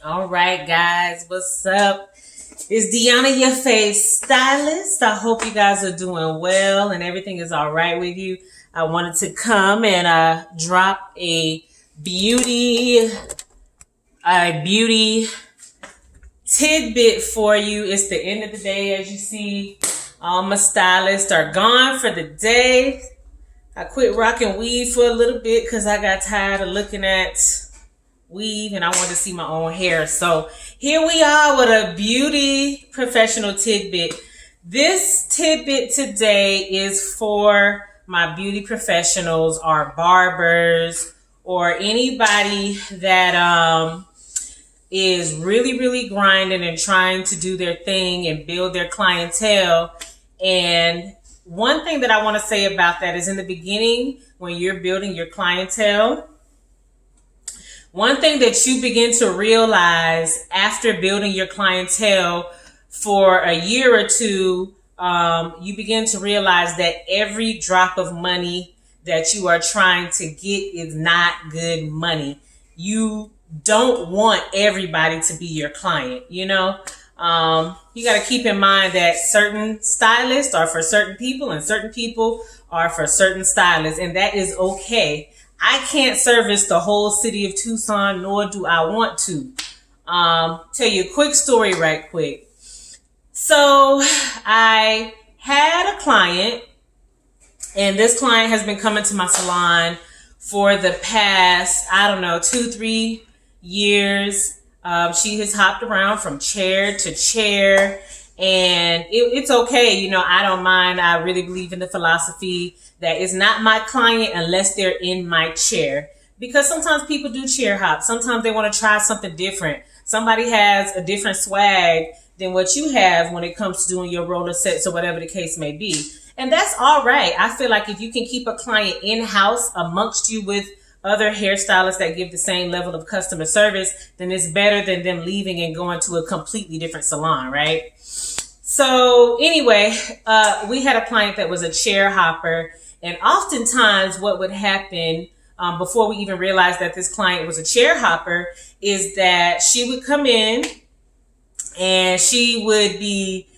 All right, guys, what's up? It's Deanna, your face stylist. I hope you guys are doing well and everything is all right with you. I wanted to come and drop a beauty tidbit for you. It's the end of the day, as you see. All my stylists are gone for the day. I quit rocking weave for a little bit because I got tired of looking at weave and I wanted to see my own hair. So here we are with a beauty professional tidbit. This tidbit today is for my beauty professionals, or barbers, or anybody that is really grinding and trying to do their thing and build their clientele. And one thing that I want to say about that is, in the beginning, when you're building your clientele, one thing that you begin to realize after building your clientele for a year or two, you begin to realize that every drop of money that you are trying to get is not good money. You don't want everybody to be your client, you know? You got to keep in mind that certain stylists are for certain people and certain people are for certain stylists, and that is okay. I can't service the whole city of Tucson, nor do I want to. Tell you a quick story right quick. So I had a client, and this client has been coming to my salon for the past, 2-3 years. She has hopped around from chair to chair, and it's okay. You know, I don't mind. I really believe in the philosophy that it's not my client unless they're in my chair, because sometimes people do chair hop. Sometimes they want to try something different. Somebody has a different swag than what you have when it comes to doing your roller sets or whatever the case may be. And that's all right. I feel like if you can keep a client in-house amongst you with other hairstylists that give the same level of customer service, then it's better than them leaving and going to a completely different salon, right? So anyway, we had a client that was a chair hopper, and oftentimes what would happen before we even realized that this client was a chair hopper is that she would come in and she would be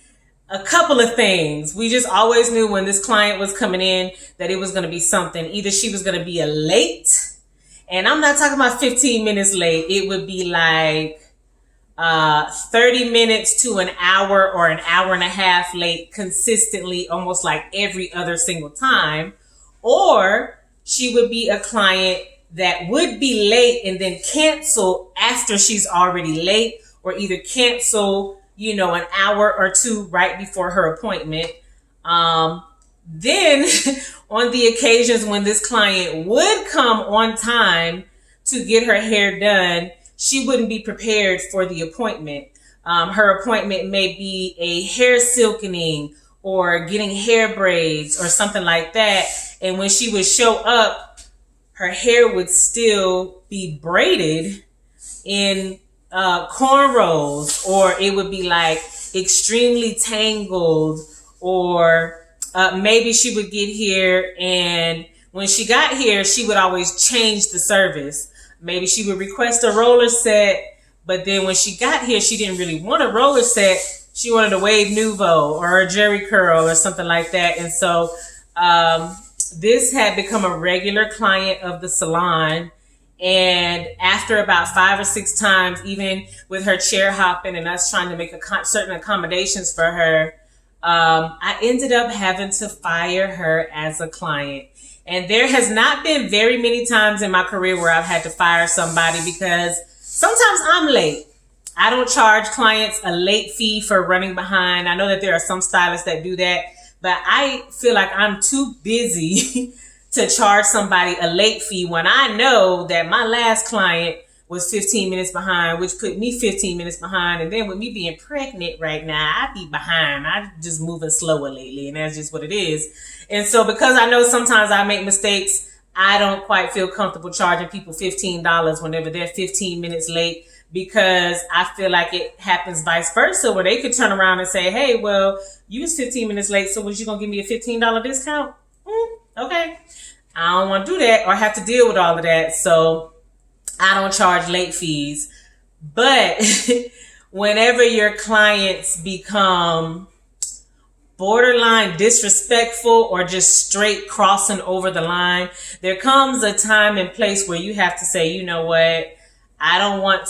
a couple of things. We just always knew when this client was coming in that it was going to be something. Either she was going to be a late, and I'm not talking about 15 minutes late. It would be like 30 minutes to an hour or an hour and a half late consistently, almost like every other single time. Or she would be a client that would be late and then cancel after she's already late, or either cancel, an hour or two right before her appointment. Then on the occasions when this client would come on time to get her hair done, she wouldn't be prepared for the appointment. Her appointment may be a hair silkening or getting hair braids or something like that. And when she would show up, her hair would still be braided in cornrows, or it would be like extremely tangled, or maybe she would get here, and when she got here, she would always change the service. Maybe she would request a roller set, but then when she got here, she didn't really want a roller set. She wanted a wave nouveau or a jerry curl or something like that. And so this had become a regular client of the salon. And after about 5 or 6 times, even with her chair hopping and us trying to make certain accommodations for her, I ended up having to fire her as a client. And there has not been very many times in my career where I've had to fire somebody, because sometimes I'm late. I don't charge clients a late fee for running behind. I know that there are some stylists that do that, but I feel like I'm too busy to charge somebody a late fee when I know that my last client was 15 minutes behind, which put me 15 minutes behind. And then with me being pregnant right now, I be behind. I'm just moving slower lately, and that's just what it is. And so because I know sometimes I make mistakes, I don't quite feel comfortable charging people $15 whenever they're 15 minutes late, because I feel like it happens vice versa, where they could turn around and say, hey, well, you was 15 minutes late, so was you going to give me a $15 discount? Okay. I don't want to do that or have to deal with all of that. So I don't charge late fees. But whenever your clients become borderline disrespectful or just straight crossing over the line, there comes a time and place where you have to say, you know what, I don't want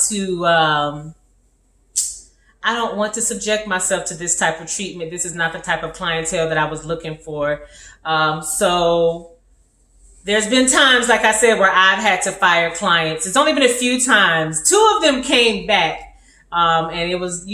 to subject myself to this type of treatment. This is not the type of clientele that I was looking for. So there's been times, like I said, where I've had to fire clients. It's only been a few times. 2 of them came back. And it was,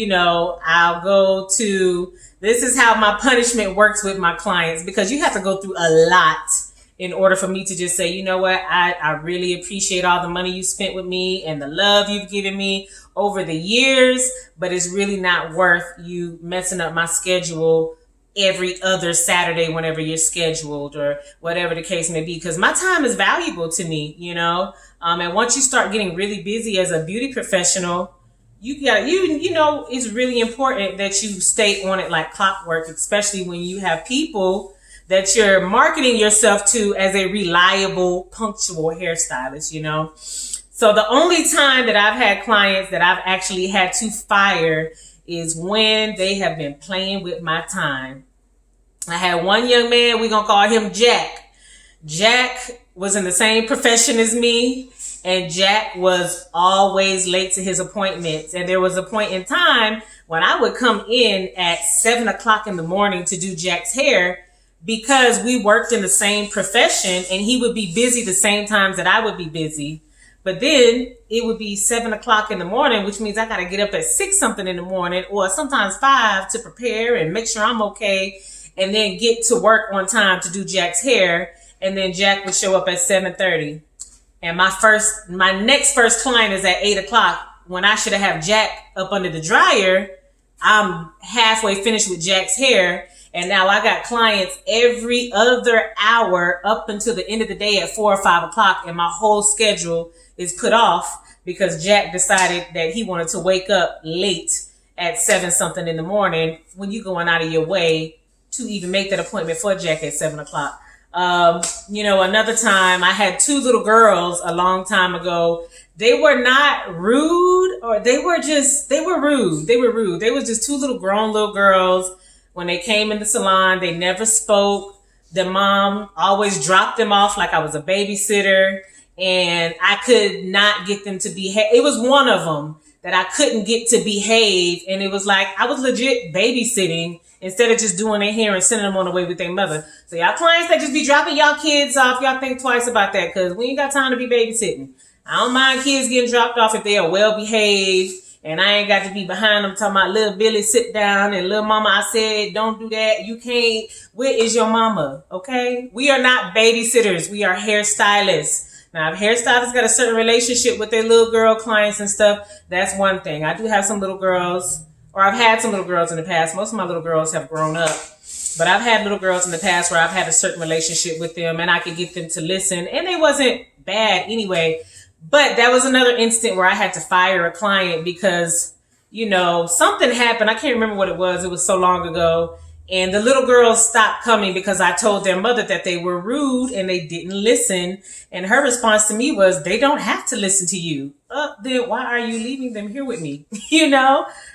I'll go to, this is how my punishment works with my clients, because you have to go through a lot in order for me to just say, you know what, I really appreciate all the money you spent with me and the love you've given me over the years, but it's really not worth you messing up my schedule every other Saturday whenever you're scheduled, or whatever the case may be, because my time is valuable to me, and once you start getting really busy as a beauty professional, it's really important that you stay on it like clockwork, especially when you have people that you're marketing yourself to as a reliable, punctual hairstylist, So the only time that I've had clients that I've actually had to fire is when they have been playing with my time. I had one young man, we're going to call him Jack. Jack was in the same profession as me, and Jack was always late to his appointments. And there was a point in time when I would come in at 7 o'clock in the morning to do Jack's hair, because we worked in the same profession and he would be busy the same times that I would be busy. But then it would be 7 o'clock in the morning, which means I got to get up at 6 something in the morning, or sometimes 5, to prepare and make sure I'm okay, and then get to work on time to do Jack's hair. And then Jack would show up at 7:30. And my next first client is at 8 o'clock, when I should have Jack up under the dryer. I'm halfway finished with Jack's hair. And now I got clients every other hour up until the end of the day at 4 or 5 o'clock. And my whole schedule is put off because Jack decided that he wanted to wake up late at 7 something in the morning, when you going out of your way to even make that appointment for Jack at 7 o'clock. Another time I had 2 little girls a long time ago. They were not rude, or they were rude. They were rude. They were just 2 grown little girls. When they came in the salon, they never spoke. The mom always dropped them off like I was a babysitter, and I could not get them to behave. It was one of them that I couldn't get to behave, and it was like I was legit babysitting instead of just doing their hair and sending them on the way with their mother. So y'all clients that just be dropping y'all kids off, y'all think twice about that, because we ain't got time to be babysitting. I don't mind kids getting dropped off if they are well behaved, and I ain't got to be behind them talking about, little Billy, sit down, and little mama, I said, don't do that. You can't. Where is your mama? Okay? We are not babysitters. We are hairstylists. Now, if hairstylists got a certain relationship with their little girl clients and stuff, that's one thing. I do have some little girls, or I've had some little girls in the past. Most of my little girls have grown up, but I've had little girls in the past where I've had a certain relationship with them, and I could get them to listen, and they wasn't bad anyway. But that was another instant where I had to fire a client because, something happened. I can't remember what it was. It was so long ago. And the little girls stopped coming because I told their mother that they were rude and they didn't listen. And her response to me was, they don't have to listen to you. Then why are you leaving them here with me?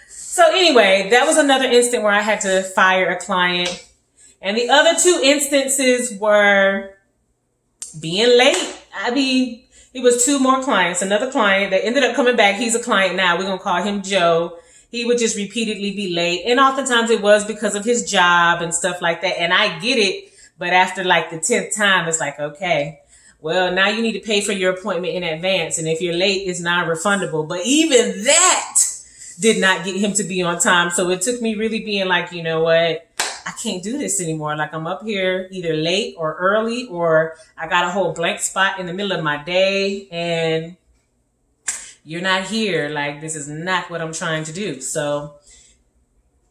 So anyway, that was another instant where I had to fire a client. And the other 2 instances were being late. It was 2 more clients. Another client that ended up coming back. He's a client now. We're going to call him Joe. He would just repeatedly be late. And oftentimes it was because of his job and stuff like that. And I get it. But after like the 10th time, it's like, okay, well, now you need to pay for your appointment in advance. And if you're late, it's non-refundable. But even that did not get him to be on time. So it took me really being like, you know what? I can't do this anymore. Like, I'm up here either late or early, or I got a whole blank spot in the middle of my day and you're not here. Like, this is not what I'm trying to do. So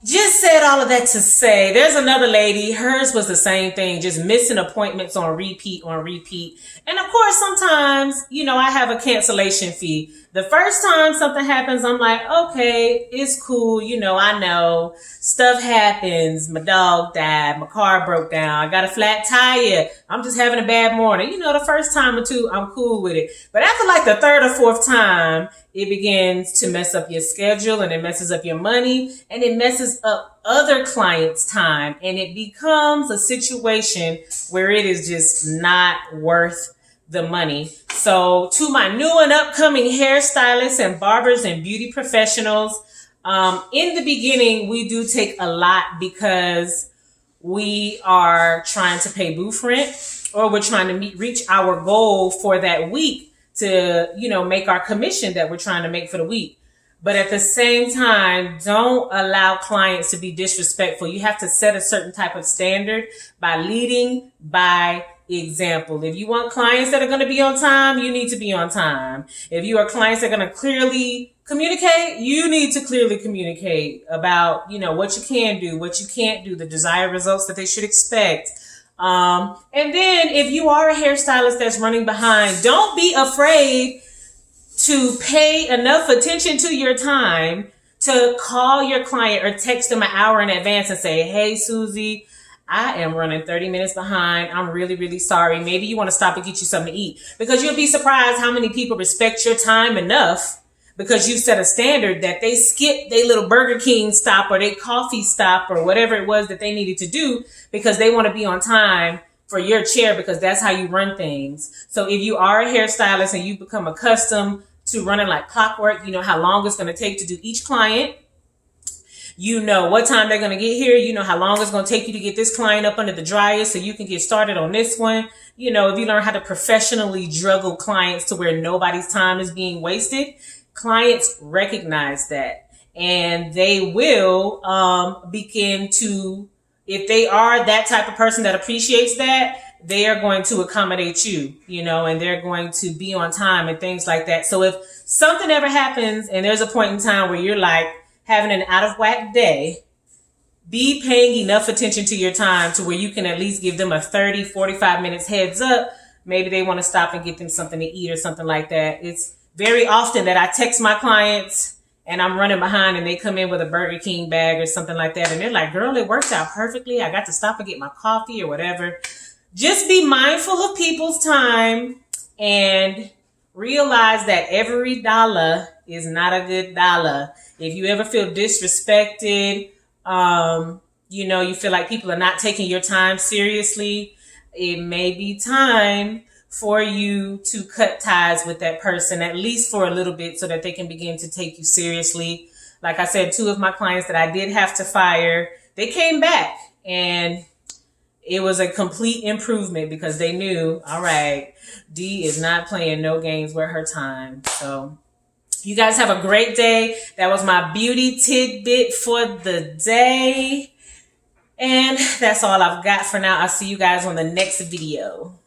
just said all of that to say, there's another lady. Hers was the same thing, just missing appointments on repeat. And of course, sometimes, I have a cancellation fee. The first time something happens, I'm like, okay, it's cool. I know stuff happens. My dog died. My car broke down. I got a flat tire. I'm just having a bad morning. The first time or two, I'm cool with it. But after like the third or fourth time, it begins to mess up your schedule, and it messes up your money, and it messes up other clients' time. And it becomes a situation where it is just not worth the money. So to my new and upcoming hairstylists and barbers and beauty professionals, in the beginning, we do take a lot because we are trying to pay booth rent, or we're trying to reach our goal for that week to, make our commission that we're trying to make for the week. But at the same time, don't allow clients to be disrespectful. You have to set a certain type of standard by leading by example. If you want clients that are going to be on time, you need to be on time. If you are clients that are going to clearly communicate, you need to clearly communicate about, what you can do, what you can't do, the desired results that they should expect. And then if you are a hairstylist that's running behind, don't be afraid to pay enough attention to your time to call your client or text them an hour in advance and say, hey, Susie, I am running 30 minutes behind. I'm really, really sorry. Maybe you want to stop and get you something to eat, because you'll be surprised how many people respect your time enough because you set a standard that they skip their little Burger King stop or their coffee stop or whatever it was that they needed to do because they want to be on time for your chair, because that's how you run things. So if you are a hairstylist and you become accustomed to running like clockwork, you know how long it's going to take to do each client. You know what time they're going to get here. You know how long it's going to take you to get this client up under the dryer so you can get started on this one. If you learn how to professionally juggle clients to where nobody's time is being wasted, clients recognize that. And they will begin to, if they are that type of person that appreciates that, they are going to accommodate you, and they're going to be on time and things like that. So if something ever happens and there's a point in time where you're like having an out of whack day, be paying enough attention to your time to where you can at least give them a 30, 45 minutes heads up. Maybe they want to stop and get them something to eat or something like that. It's very often that I text my clients and I'm running behind and they come in with a Burger King bag or something like that. And they're like, girl, it worked out perfectly. I got to stop and get my coffee or whatever. Just be mindful of people's time and realize that every dollar is not a good dollar. If you ever feel disrespected, you feel like people are not taking your time seriously, it may be time for you to cut ties with that person, at least for a little bit, so that they can begin to take you seriously. Like I said, 2 of my clients that I did have to fire, they came back and it was a complete improvement because they knew, all right, D is not playing no games with her time. So you guys have a great day. That was my beauty tidbit for the day. And that's all I've got for now. I'll see you guys on the next video.